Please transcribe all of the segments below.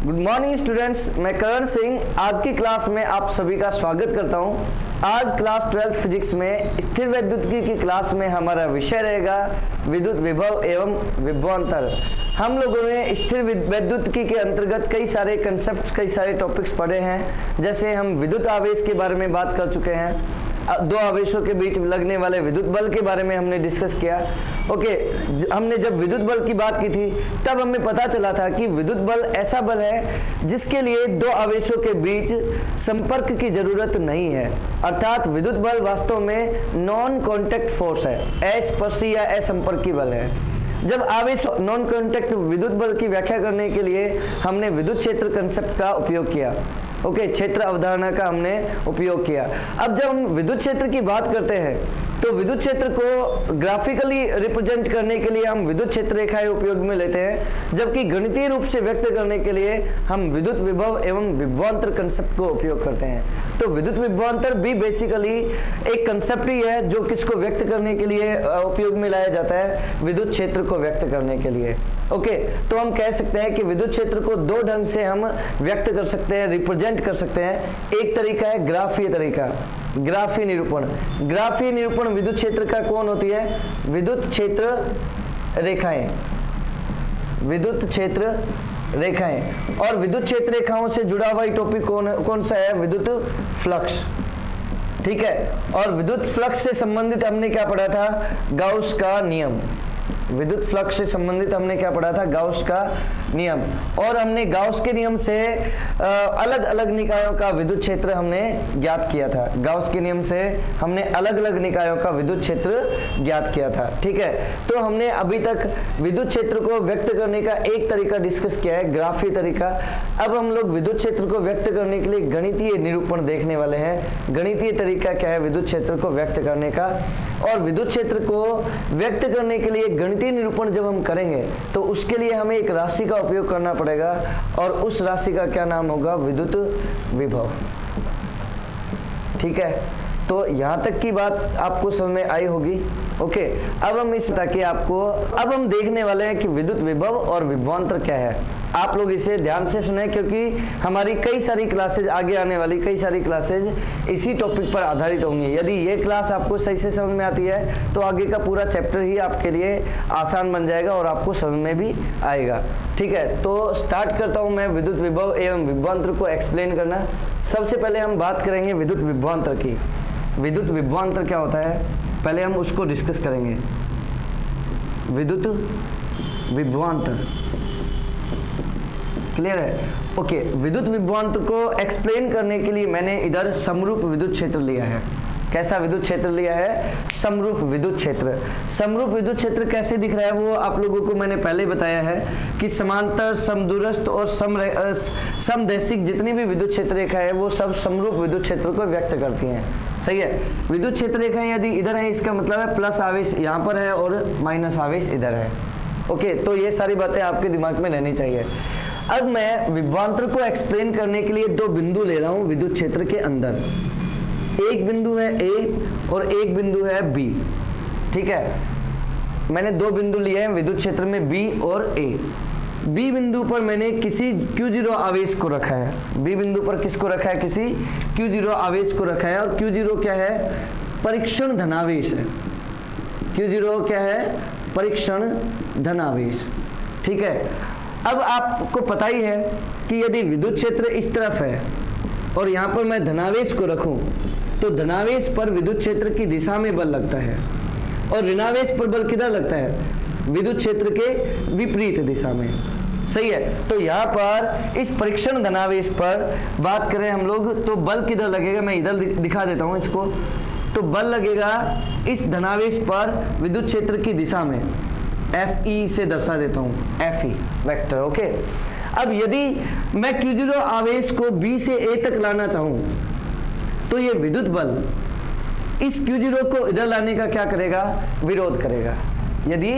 Good morning students, मैं करण सिंह आज की क्लास में आप सभी का स्वागत करता हूं। आज क्लास 12 फिजिक्स में स्थिर वैद्युतिकी की क्लास में हमारा विषय रहेगा विद्युत विभव एवं विभवांतर। हम लोगों ने स्थिर वैद्युतिकी के अंतर्गत कई सारे कंसेप्ट, कई सारे टॉपिक्स पढ़े हैं। जैसे हम विद्युत आवेश के बारे में बात कर चुके हैं, दो आवेशों के बीच लगने वाले विद्युत बल के बारे में हमने डिस्कस किया। हमने जब विद्युत बल की बात की थी तब हमें पता चला था कि विद्युत बल ऐसा बल है जिसके लिए दो आवेशों के बीच संपर्क की जरूरत नहीं है, अर्थात विद्युत बल वास्तव में नॉन कॉन्टैक्ट फोर्स है, अस्पर्शी या असंपर्की बल है। जब आवेश नॉन कॉन्टैक्ट विद्युत बल की व्याख्या करने के लिए हमने विद्युत क्षेत्र कंसेप्ट का उपयोग किया। क्षेत्र अवधारणा का हमने उपयोग किया। अब जब हम विद्युत क्षेत्र की बात करते हैं तो विद्युत क्षेत्र को ग्राफिकली रिप्रेजेंट करने के लिए हम विद्युत क्षेत्र रेखाएं उपयोग में लेते हैं, जबकि गणितीय रूप से व्यक्त करने के लिए हम विद्युत विभव एवं विभवांतर कंसेप्ट को उपयोग करते हैं। तो विद्युत विभवांतर भी बेसिकली एक कंसेप्ट ही है जो किसको व्यक्त करने के लिए उपयोग में लाया जाता है, विद्युत क्षेत्र को व्यक्त करने के लिए। तो हम कह सकते हैं कि विद्युत क्षेत्र को दो ढंग से हम व्यक्त कर सकते हैं, रिप्रेजेंट कर सकते हैं। एक तरीका है ग्राफीय तरीका, ग्राफीय निरूपण। ग्राफीय निरूपण विद्युत क्षेत्र का कौन होती है? विद्युत क्षेत्र रेखाएं, विद्युत क्षेत्र रेखाएं। और विद्युत क्षेत्र रेखाओं से जुड़ा हुआ टॉपिक कौन सा है? विद्युत फ्लक्स। ठीक है। और विद्युत फ्लक्स से संबंधित हमने क्या पढ़ा था? गाउस का नियम। विद्युत फ्लक्स से संबंधित हमने क्या पढ़ा था? गाउस का नियम। और हमने गाउस के नियम से अलग अलग निकायों का विद्युत क्षेत्र हमने ज्ञात किया था। गाउस के नियम से हमने अलग अलग निकायों का विद्युत क्षेत्र ज्ञात किया था। ठीक है। तो हमने अभी तक विद्युत क्षेत्र को व्यक्त करने का एक तरीका डिस्कस किया है, ग्राफीय तरीका। अब हम लोग विद्युत क्षेत्र को व्यक्त करने के लिए गणितीय निरूपण देखने वाले हैं। गणितीय तरीका क्या है विद्युत क्षेत्र को व्यक्त करने का? और विद्युत क्षेत्र को व्यक्त करने के लिए गणितीय निरूपण जब हम करेंगे तो उसके लिए हमें एक राशि का उपयोग करना पड़ेगा, और उस राशि का क्या नाम होगा? विद्युत विभव। ठीक है। तो यहां तक की बात आपको समझ में आई होगी। अब हम अब हम देखने वाले हैं कि विद्युत विभव और विभवांतर क्या है। आप लोग इसे ध्यान से सुने, क्योंकि हमारी कई सारी क्लासेज, आगे आने वाली कई सारी क्लासेज इसी टॉपिक पर आधारित होंगी। यदि ये क्लास आपको सही से समझ में आती है तो आगे का पूरा चैप्टर ही आपके लिए आसान बन जाएगा और आपको समझ में भी आएगा। ठीक है। तो स्टार्ट करता हूं मैं विद्युत विभव एवं विभवांतर को एक्सप्लेन करना। सबसे पहले हम बात करेंगे विद्युत विभवांतर की। विद्युत विभवांतर क्या होता है, पहले हम उसको डिस्कस करेंगे। विद्युत विभवांतर क्लियर है? विद्युत विभवांतर को एक्सप्लेन करने के लिए मैंने इधर समरूप विद्युत क्षेत्र लिया है। कैसा विद्युत क्षेत्र लिया है? समरूप विद्युत क्षेत्र। समरूप विद्युत क्षेत्र कैसे दिख रहा है वो आप लोगों को मैंने पहले बताया है कि समांतर, समदूरस्थ और समदैशिक जितनी भी विद्युत क्षेत्र रेखा है वो सब समरूप विद्युत क्षेत्र को व्यक्त करती हैं। सही है। विद्युत क्षेत्र रेखाएं यदि इधर है इसका मतलब है प्लस आवेश यहाँ पर है और माइनस आवेश इधर है। तो ये सारी बातें आपके दिमाग में रहनी चाहिए। अब मैं विभवांतर को एक्सप्लेन करने के लिए दो बिंदु ले रहा हूं विद्युत क्षेत्र के अंदर। एक बिंदु है A और एक बिंदु है B। ठीक है। मैंने दो बिंदु लिए हैं विद्युत क्षेत्र में, B और A। B बिंदु पर मैंने किसी Q0 आवेश को रखा है। B बिंदु पर किसको रखा है? किसी Q0 आवेश को रखा है। और Q0 क्या है? परीक्षण धनावेश है। Q0 क्या है? परीक्षण धनावेश। ठीक है। अब आपको पता ही है कि यदि विद्युत क्षेत्र इस तरफ है और यहाँ पर मैं धनावेश को रखूं तो धनावेश पर विद्युत क्षेत्र की दिशा में बल लगता है, और ऋणावेश पर बल किधर लगता है? विद्युत क्षेत्र के विपरीत दिशा में। सही है। तो यहाँ पर इस परीक्षण धनावेश पर बात करें हम लोग तो बल किधर लगेगा? मैं इधर दिखा देता हूँ इसको। तो बल लगेगा इस धनावेश पर विद्युत क्षेत्र की दिशा में, FE से दर्शा देता हूँ, FE वेक्टर। अब यदि मैं Q0 आवेश को B से A तक लाना चाहूं तो ये विद्युत बल इस Q0 को इधर लाने का क्या करेगा? विरोध करेगा। यदि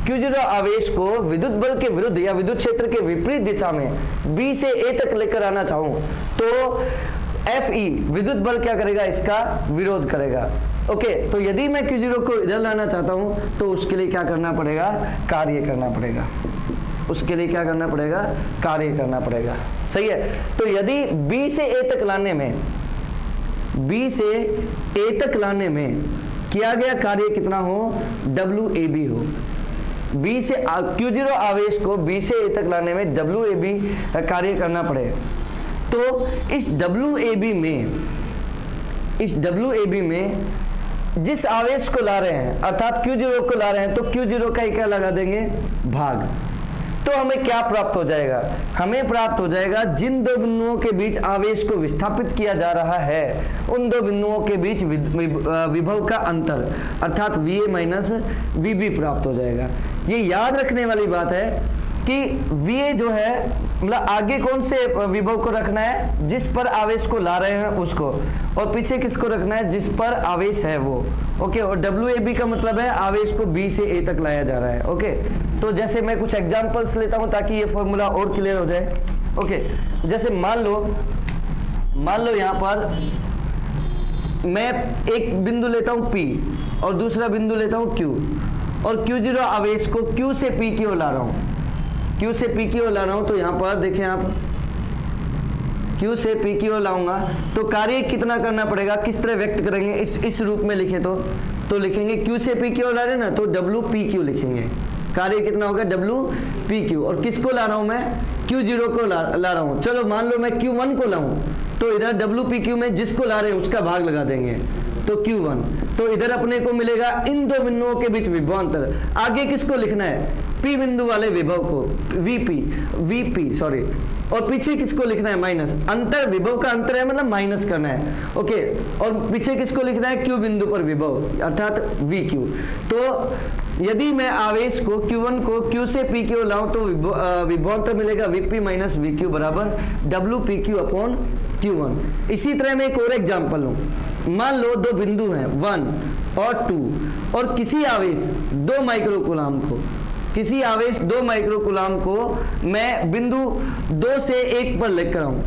Q0 आवेश को विद्युत बल के विरुद्ध या विद्युत क्षेत्र के विपरीत दिशा में B से A तक लेकर आना चाहूं तो FE विद्युत बल क्या करेगा? इसका विरोध करेगा। तो यदि मैं Q0 को इधर लाना चाहता हूं तो उसके लिए क्या करना पड़ेगा? कार्य करना पड़ेगा। उसके लिए क्या करना पड़ेगा, कार्य करना पड़ेगा। सही है। तो यदि B से A तक लाने में, B से A तक लाने में किया गया कार्य कितना हो, WAB हो। B से Q0 आवेश को B से A तक लाने में WAB कार्य करना पड़े, तो इस WAB में जिस आवेश को ला रहे हैं अर्थात Q0 को ला रहे हैं, तो Q0 का क्या लगा देंगे, भाग। तो हमें क्या प्राप्त हो जाएगा, हमें प्राप्त हो जाएगा जिन दो बिंदुओं के बीच आवेश को विस्थापित किया जा रहा है उन दो बिंदुओं के बीच विभव का अंतर अर्थात VA माइनस VB प्राप्त हो जाएगा। ये याद रखने वाली बात है कि VA जो है मतलब आगे कौन से विभव को रखना है, जिस पर आवेश को ला रहे हैं उसको, और पीछे किसको रखना है, जिस पर आवेश है वो। ओके। और WAB का मतलब है आवेश को B से A तक लाया जा रहा है। ओके। तो जैसे मैं कुछ एग्जांपल्स लेता हूं ताकि ये फॉर्मूला और क्लियर हो जाए। ओके। जैसे मान लो यहां पर मैं एक बिंदु लेता हूं P और दूसरा बिंदु लेता हूं Q, और Q0 आवेश को Q से P की ओर ला रहा हूं, Q से P की ओर ला रहा हूं। तो यहां पर देखें आप, Q से P की ओर लाऊंगा तो कार्य कितना करना पड़ेगा, किस तरह व्यक्त करेंगे, इस रूप में लिखें तो लिखेंगे Q से P की ओर ला रहे हैं ना, तो WPQ लिखेंगे। कार्य कितना होगा, WPQ। और किसको ला रहा हूं मैं, Q0 को ला रहा हूं। चलो मान लो मैं Q1 को लाऊं, तो इधर WPQ में जिसको ला रहे हैं उसका भाग लगा देंगे, तो Q1। तो इधर अपने को मिलेगा इन दो बिंदुओं के बीच विभवांतर। आगे किसको लिखना है, P बिंदु वाले विभव को, VP सॉरी, और पीछे किसको लिखना है, माइनस। अंतर, विभव का अंतर है मतलब माइनस करना है। ओके। और पीछे किसको लिखना है, Q बिंदु पर विभव अर्थात VQ। तो यदि मैं आवेश को Q1 को Q से P की ओर लाऊं तो विभवांतर मिलेगा VP माइनस VQ बराबर WPQ अपॉन Q1। इसी तरह मैं एक और एग्जांपल लूं। मान लो दो बिंदु हैं 1 और 2, और किसी आवेश 2 माइक्रोकूलाम को, किसी आवेश 2 माइक्रोकूलाम को मैं बिंदु 2 से 1 पर लेकर आऊं।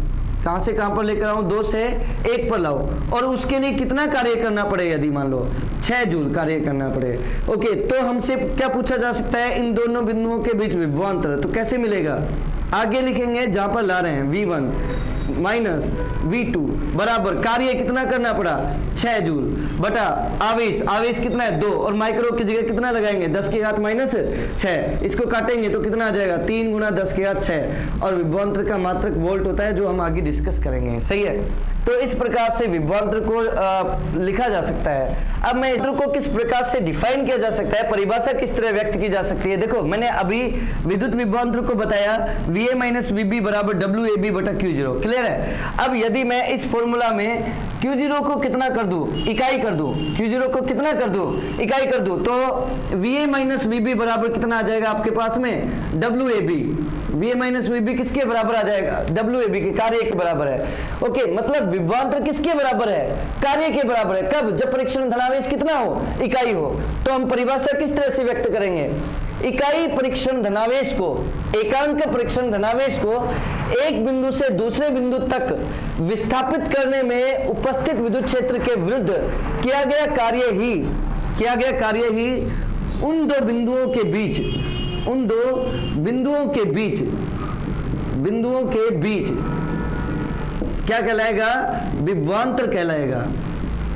कहां से कहां पर लेकर आऊं, 2 से 1 पर लाओ, और उसके लिए कितना कार्य करना पड़े, यदि मान लो 6 जूल कार्य करना पड़े। ओके। तो हमसे क्या पूछा जा सकता है, इन दोनों बिंदुओं के बीच विभवांतर। तो कैसे मिलेगा, आगे लिखेंगे जहां पर ला रहे हैं V1 माइनस V2 बराबर कार्य कितना करना पड़ा, 6 जूल बटा आवेश कितना है 2, और माइक्रो की जगह कितना लगाएंगे, 10 की घात माइनस 6। इसको काटेंगे तो कितना आ जाएगा, 3 गुना 10 की घात 6, और विभवांतर का मात्रक वोल्ट होता है, जो हम आगे डिस्कस करेंगे। सही है। तो इस प्रकार से विभवांतर को लिखा जा सकता है। अब मैं इस को किस प्रकार से डिफाइन किया जा सकता है, परिभाषा किस तरह व्यक्त की जा सकती है। देखो मैंने अभी विद्युत विभवांतर को बताया, VA माइनस VB बराबर WAB बटा Q0। क्लियर है। अब यदि मैं इस फॉर्मूला में Q0 को कितना कर दूं, इकाई कर दूं, Q0 को कितना कर दूं, इकाई कर दूं, तो VA माइनस VB बराबर कितना आ जाएगा आपके पास में, WAB। VA माइनस VB किसके बराबर आ जाएगा, WAB के, कार्य के बराबर है। ओके। मतलब विभवांतर किसके बराबर है, कार्य के बराबर है। कब, जब परीक्षण धनावेश कितना हो, इकाई हो। तो हम परिभाषा किस तरह से व्यक्त करेंगे, इकाई परीक्षण धनावेश को, एकांक परीक्षण धनावेश को एक बिंदु से दूसरे बिंदु तक विस्थापित करने में उपस्थित विद्युत क्षेत्र के विरुद्ध किया गया कार्य ही उन दो बिंदुओं के बीच क्या कहलाएगा,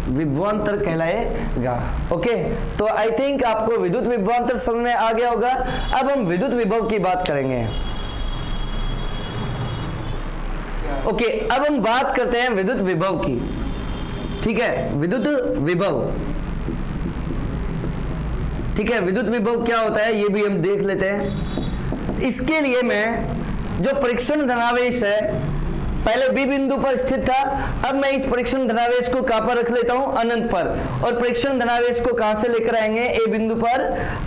विभवांतर कहलाएगा। ओके। तो आई थिंक आपको विद्युत विभवांतर समझ में आ गया होगा। अब हम विद्युत विभव की बात करेंगे। ओके। अब हम बात करते हैं विद्युत विभव की। ठीक है, विद्युत विभव, ठीक है। विद्युत विभव क्या होता है ये भी हम देख लेते हैं। इसके लिए मैं जो परीक्षण धनावेश है पहले B बिंदु पर स्थित था, अब मैं इस परीक्षण धनावेश को कहां पर रख लेता हूं, अनंत पर। और परीक्षण धनावेश को कहां से लेकर आएंगे, A बिंदु पर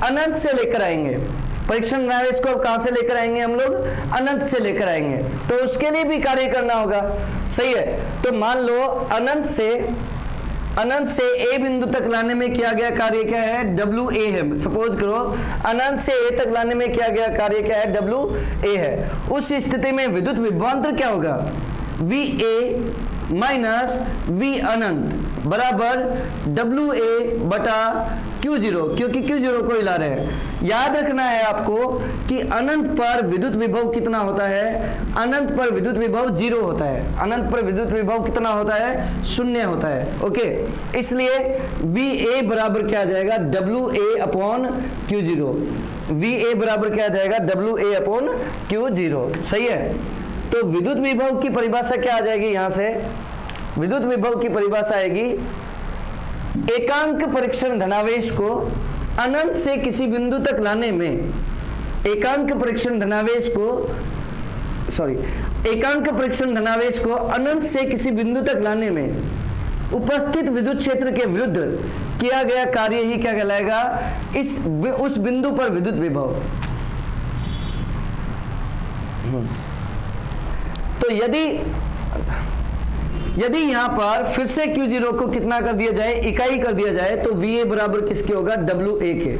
अनंत से लेकर आएंगे। परीक्षण धनावेश को अब कहां से लेकर आएंगे हम लोग, अनंत से लेकर आएंगे। तो उसके लिए भी कार्य करना होगा। सही है। तो मान लो अनंत से A बिंदु तक लाने में किया गया कार्य क्या है, WA है। सपोज करो अनंत से A तक लाने में किया गया कार्य क्या है, WA है। उस स्थिति में विद्युत विभवांतर क्या होगा, वी ए माइनस वी अनंत बराबर डब्ल्यू ए बटा क्यू जीरो, क्योंकि क्यू जीरो को हिला रहे हैं। याद रखना है आपको कि अनंत पर विद्युत विभव कितना होता है, अनंत पर विद्युत विभव 0 होता है, अनंत पर विद्युत विभव कितना होता है, 0 होता है। ओके, इसलिए वी ए बराबर क्या आ जाएगा, W A upon Q zero. V A बराबर क्या आ जाएगा, W A upon Q zero. सही है। तो विद्युत विभव की परिभाषा क्या आ जाएगी, यहां से विद्युत विभव की परिभाषा आएगी, एकांक परीक्षण धनावेश को अनंत से किसी बिंदु तक लाने में, एकांक परीक्षण धनावेश को अनंत से किसी बिंदु तक लाने में उपस्थित विद्युत क्षेत्र के विरुद्ध किया गया कार्य ही क्या कहलाएगा, उस बिंदु पर विद्युत विभव। तो यदि यहां पर फिर से Q0 को कितना कर दिया जाए, इकाई कर दिया जाए, तो VA बराबर किसके होगा, WA के।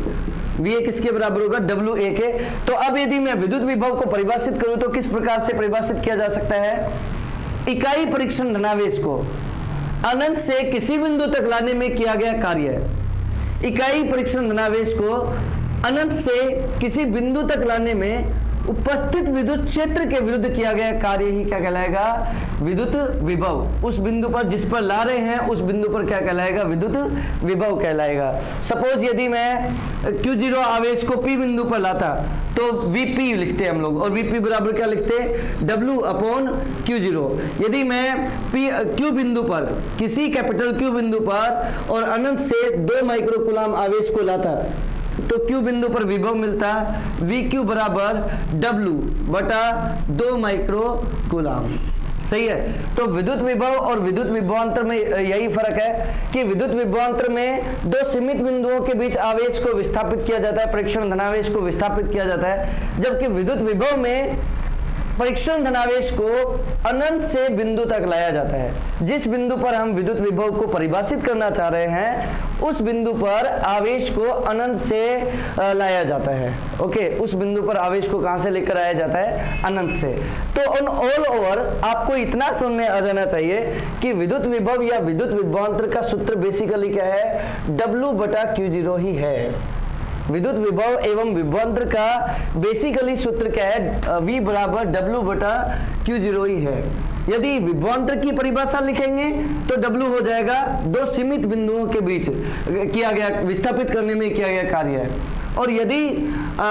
VA किसके बराबर होगा, WA के। तो अब यदि मैं विद्युत विभव को परिभाषित करूं तो किस प्रकार से परिभाषित किया जा सकता है, इकाई परीक्षण धनावेश को अनंत से किसी बिंदु तक लाने में किया गया कार्य, इकाई परीक्षण धनावेश को अनंत से किसी बिंदु तक लाने में उपस्थित विद्युत क्षेत्र के विरुद्ध किया गया कार्य ही क्या कहलाएगा, विद्युत विभव। उस बिंदु पर जिस पर ला रहे हैं उस बिंदु पर क्या कहलाएगा, विद्युत विभव कहलाएगा। सपोज यदि मैं Q0 आवेश को P बिंदु पर लाता तो VP लिखते हम लोग, और VP बराबर क्या लिखते, W अपॉन Q0। यदि मैं Q बिंदु पर, किसी कैपिटल Q बिंदु पर और अनंत से 2 माइक्रो कूलम आवेश को लाता तो Q बिंदु पर विभव मिलता VQ बराबर W बटा 2 माइक्रो कूलम। सही है। तो विद्युत विभव और विद्युत विभवांतर में यही फर्क है कि विद्युत विभवांतर में 2 सीमित बिंदुओं के बीच आवेश को विस्थापित किया जाता है, परीक्षण धनावेश को विस्थापित किया जाता है, जबकि विद्युत विभव में परीक्षण धनावेश को अनंत से बिंदु तक लाया जाता है। जिस बिंदु पर हम विद्युत विभव को परिभाषित करना चाह रहे हैं उस बिंदु पर आवेश को अनंत से लाया जाता है। ओके, उस बिंदु पर आवेश को कहां से लेकर आया जाता है, अनंत से। तो ऑन ऑल ओवर आपको इतना समझ में आ जाना चाहिए कि विद्युत विभव या विद्युत विभवांतर का सूत्र बेसिकली क्या है, W बटा Q0 ही है। विद्युत विभव एवं विभवांतर का बेसिकली सूत्र क्या है, V बराबर W बटा Q0 ही है। यदि विभवांतर की परिभाषा लिखेंगे तो W हो जाएगा 2 सीमित बिंदुओं के बीच किया गया, विस्थापित करने में किया गया कार्य है, और यदि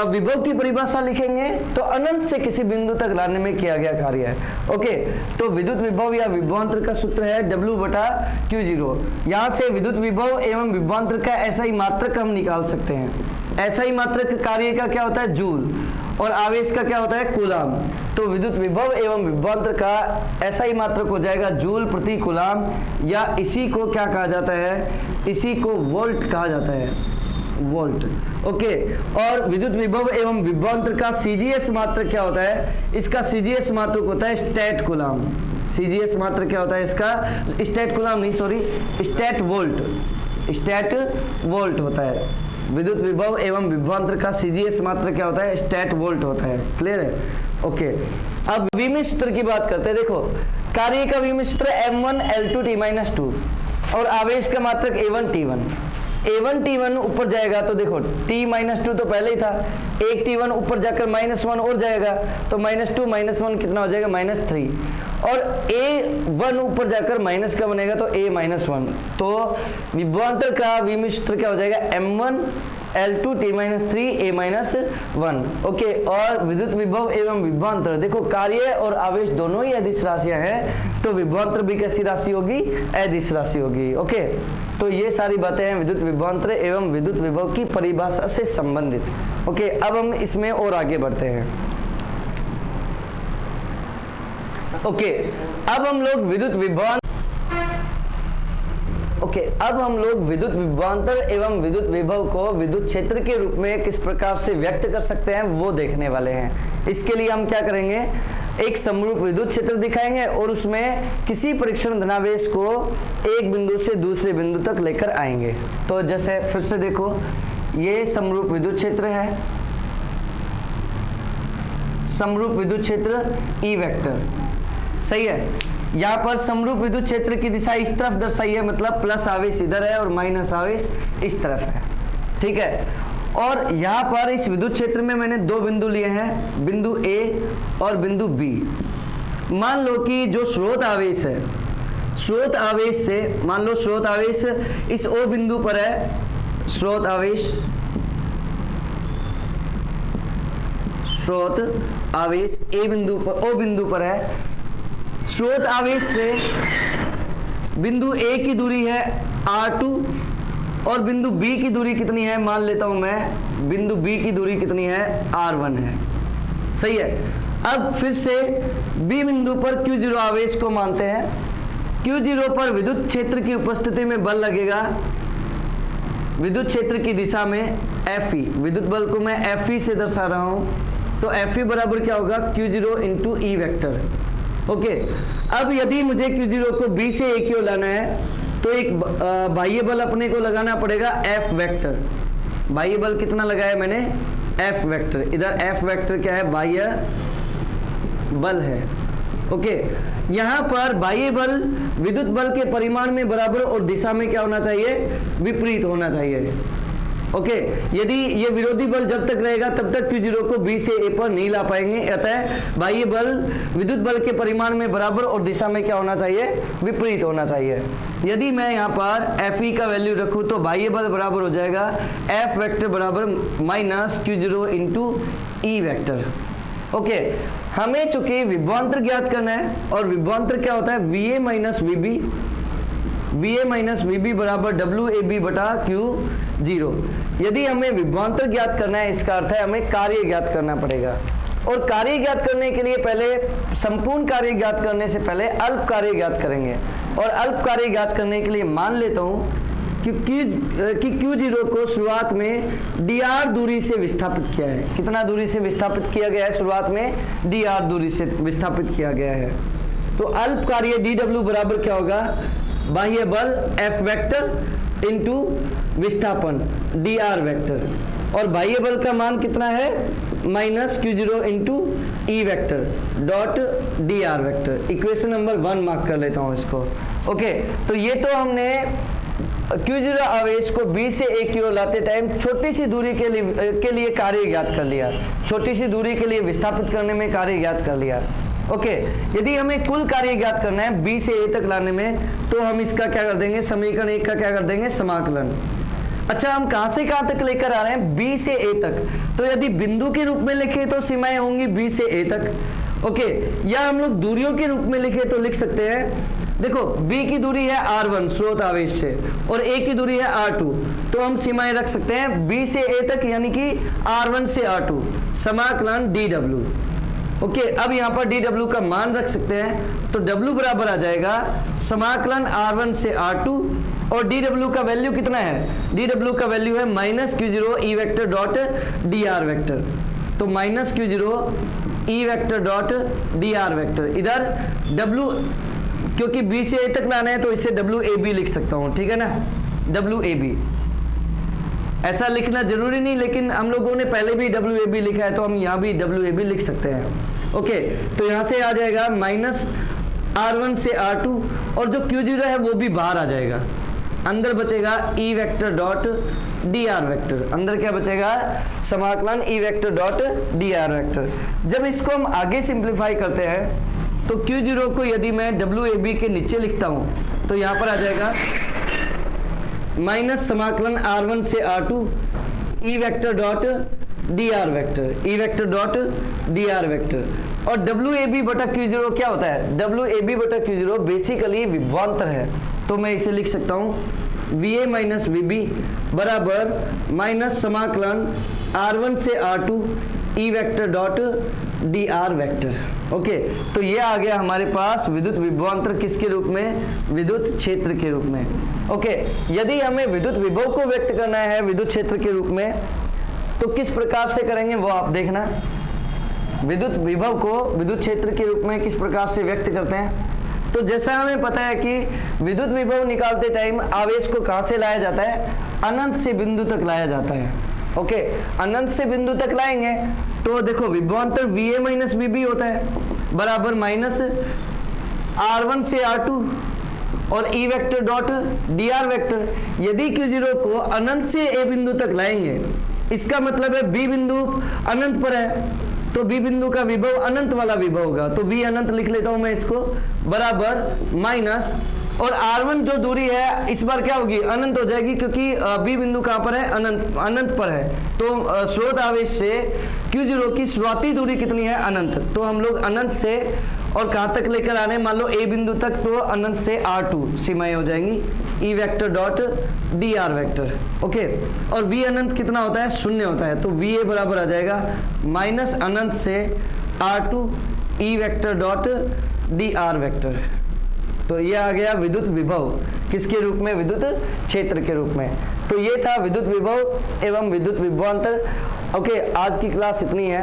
विभव की परिभाषा लिखेंगे तो अनंत से किसी बिंदु तक लाने में किया गया कार्य है। ओके, तो विद्युत विभव या विभवांतर का सूत्र है W बटा Q0। यहां से विद्युत विभव एवं विभवांतर का ऐसा ही मात्रक हम निकाल सकते हैं। ऐसा ही मात्रक कार्य का क्या होता है, जूल, और आवेश का क्या होता है, कूलम। तो विद्युत विभव एवं विभवांतर का ऐसा ही मात्रक हो जाएगा जूल प्रति कूलम, या इसी को क्या कहा जाता है, इसी को वोल्ट कहा जाता है, वोल्ट। ओके, और विद्युत विभव एवं विभवांतर का सीजीएस मात्रक क्या होता है, इसका सीजीएस मात्रक होता है स्टैट कूलम। सीजीएस मात्रक क्या होता है इसका, स्टैट कूलम नहीं, sorry, statvolt, statvolt होता है। विद्युत विभव एवं विभवांतर का सीजीएस मात्रक क्या होता है, स्टैट वोल्ट होता है। क्लियर है। ओके, अब विमित सूत्र की बात करते हैं। देखो, कार्य का विमित सूत्र M1 L2 T-2 और आवेश का मात्रक A1 T1। A1 T1 ऊपर जाएगा तो देखो T-2 तो पहले ही था, एक T1 ऊपर जाकर -1 और जाएगा तो -2 -1 कितना हो जाएगा, -3, और A1 ऊपर जाकर माइनस का बनेगा तो A-1। तो विभवांतर का विमित सूत्र क्या हो जाएगा, M1 L2 T-3 A-1। Okay, और विद्युत विभव एवं विभवांतर, देखो कार्य और आवेश दोनों ही अदिश राशियां हैं, तो विभवांतर भी कैसी राशि होगी, अदिश राशि होगी। ओके, तो ये सारी बातें हैं विद्युत विभवांतर एवं विद्युत विभव की परिभाषा से संबंधित। ओके, अब हम इसमें और आगे बढ़ते हैं। ओके, अब हम लोग विद्युत विभवांतर एवं विद्युत विभव को विद्युत क्षेत्र के रूप में किस प्रकार से व्यक्त कर सकते हैं वो देखने वाले हैं। इसके लिए हम क्या करेंगे, एक समरूप विद्युत क्षेत्र दिखाएंगे और उसमें किसी परीक्षण धनावेश को एक बिंदु से दूसरे बिंदु तक लेकर आएंगे। तो जैसे फिर से देखो, ये समरूप विद्युत क्षेत्र है, समरूप विद्युत क्षेत्र E वेक्टर, सही है। यहाँ पर समरूप विद्युत क्षेत्र की दिशा इस तरफ दर्शाई है, मतलब प्लस आवेश इधर है और माइनस आवेश इस तरफ है, ठीक है। और यहाँ पर इस विद्युत क्षेत्र में मैंने दो बिंदु लिए हैं, बिंदु ए और बिंदु बी। मान लो कि जो स्रोत आवेश है, स्रोत आवेश से मान लो स्रोत आवेश इस ओ बिंदु पर है, स्रोत आवेश ए बिंदु पर, ओ बिंदु पर है। स्रोत आवेश से बिंदु ए की दूरी है r2 और बिंदु बी की दूरी कितनी है, मान लेता हूं मैं, बिंदु बी की दूरी कितनी है, r1 है, सही है। अब फिर से बी बिंदु पर Q0 आवेश को मानते हैं। Q0 पर विद्युत क्षेत्र की उपस्थिति में बल लगेगा, विद्युत क्षेत्र की दिशा में Fe, विद्युत बल को मैं Fe से दर्शा रहा हूं, तो Fe बराबर क्या होगा, Q0 into E vector. Okay, अब यदि मुझे Q0 को B से A की ओर लाना है तो एक बाह्य बल अपने को लगाना पड़ेगा F वेक्टर। बाह्य बल कितना लगाया मैंने, F वेक्टर। इधर F वेक्टर क्या है, बाह्य बल है। ओके, यहाँ पर बाह्य बल विद्युत बल के परिमाण में बराबर और दिशा में क्या होना चाहिए, विपरीत होना चाहिए। ओके, यदि ये विरोधी बल जब तक रहेगा तब तक Q0 को B से A पर नहीं ला पाएंगे, अतः बाह्य बल विद्युत बल के परिमाण में बराबर और दिशा में क्या होना चाहिए, विपरीत होना चाहिए। यदि मैं यहाँ पर Fe का वैल्यू रखूँ तो बाह्य बल बराबर हो जाएगा F वेक्टर बराबर minus Q0 into E vector. Okay, हमें चूंकि विभवांतर ज्ञात करना है और विभवांतर क्या होता है, VA minus VB, VA minus VB बराबर WAB बटा Q0। यदि हमें विभवांतर ज्ञात करना है, इसका अर्थ है हमें कार्य ज्ञात करना पड़ेगा। और कार्य ज्ञात करने के लिए पहले संपूर्ण कार्य ज्ञात करने से पहले अल्प कार्य ज्ञात करेंगे। और अल्प कार्य ज्ञात करने के लिए मान लेता हूं कि Q0 को शुरुआत में dr दूरी से विस्थापित किया है। कितना दूरी से विस्थापित किया गया है, शुरुआत में dr दूरी से विस्थापित किया गया है। तो अल्प कार्य dw बराबर क्या होगा, बाह्य बल F वेक्टर इंटू विस्थापन dr वेक्टर, और बाह्य बल का मान कितना है, माइनस Q0 इंटू ई vector dot dr vector. Equation number 1 mark कर लेता हूं इसको। ओके, तो ये तो हमने Q0 आवेश को B से A की ओर लाते टाइम छोटी सी दूरी के लिए कार्य ज्ञात कर लिया, छोटी सी दूरी के लिए विस्थापित करने में कार्य ज्ञात कर लिया। ओके, यदि हमें कुल कार्य ज्ञात करना है B से A तक लाने में, तो हम इसका क्या कर देंगे, समीकरण 1 का क्या कर देंगे, समाकलन। अच्छा, हम कहां से कहां तक लेकर आ रहे हैं, B से A तक। तो यदि बिंदु के रूप में लिखे तो सीमाएं होंगी B से A तक। ओके, या हम लोग दूरियों के रूप में लिखे तो लिख सकते हैं, देखो B की दूरी है R1 स्रोत आवेश से और A की दूरी है R2, तो हम सीमाएं रख सकते हैं B से A तक, यानी कि R1 से R2 समाकलन dw। ओके, अब यहाँ पर dw का मान रख सकते हैं, तो w बराबर आ जाएगा समाकलन R1 से R2, और dw का वैल्यू कितना है, dw का वैल्यू है minus Q0 E vector dot dr vector. तो minus Q0 E vector dot dr vector, इधर w क्योंकि B से A तक लाना है तो इसे WAB लिख सकता हूं, ठीक है ना, WAB। ऐसा लिखना जरूरी नहीं, लेकिन हम लोगों ने पहले भी WAB लिखा है तो हम यहाँ भी WAB लिख सकते हैं। ओके, तो यहाँ से आ जाएगा माइनस R1 से R2, और जो Q0 है वो भी बाहर आ जाएगा, अंदर बचेगा E vector dot dr vector. अंदर क्या बचेगा, समाकलन E vector dot dr vector. जब इसको हम आगे सिंप्लीफाई करते हैं तो Q0 को यदि मैं WAB के नीचे लिखता हूं तो यहां पर आ जाएगा माइनस समाकलन R1 से R2 E vector dot dr vector, E vector dot dr vector. और WAB बटा Q0 क्या होता है, WAB बटा Q0 बेसिकली विभवांतर है, तो मैं इसे लिख सकता हूं VA माइनस VB बराबर माइनस समाकलन R1 से R2 E vector dot dr vector. Okay, तो ये आ गया हमारे पास विद्युत विभवांतर किसके रूप में, विद्युत क्षेत्र के रूप में। ओके, यदि हमें विद्युत विभव को व्यक्त करना है विद्युत क्षेत्र के रूप में तो किस प्रकार से करेंगे वो आप देखना। विद्युत विभव को विद्युत क्षेत्र के रूप में किस प्रकार से व्यक्त करते हैं, तो जैसा हमें पता है कि विद्युत विभव निकालते टाइम आवेश को कहां से लाया जाता है, अनंत से बिंदु तक लाया जाता है। ओके, अनंत से बिंदु तक लाएंगे तो देखो विभवांतर VA माइनस VB होता है बराबर माइनस R1 से R2 और E vector dot dr vector. यदि Q0 को अनंत से A बिंदु तक लाएंगे, इसका मतलब है B बिंदु अनंत पर है, तो B बिंदु का विभव अनंत वाला विभव होगा। तो V अनंत लिख लेता हूं मैं इसको, बराबर माइनस, और R1 जो दूरी है इस बार क्या होगी, अनंत हो जाएगी, क्योंकि B बिंदु कहां पर है, अनंत पर है। तो स्रोत आवेश से Q0 की शुरुआती दूरी कितनी है, अनंत। तो हम लोग अनंत से और कहां तक लेकर आ रहे हैं, मान लो A बिंदु तक, तो अनंत से R2 सीमाएं हो जाएंगी, E vector dot dr vector. Okay, और V अनंत कितना होता है, शून्य होता है, तो VA बराबर आ जाएगा माइनस अनंत से R2 E vector dot dr vector. तो ये आ गया विद्युत विभव, किसके रूप में, विद्युत क्षेत्र के रूप में। तो ये था विद्युत विभव एवं विद्युत विभवांतर। ओके, आज की क्लास इतनी है।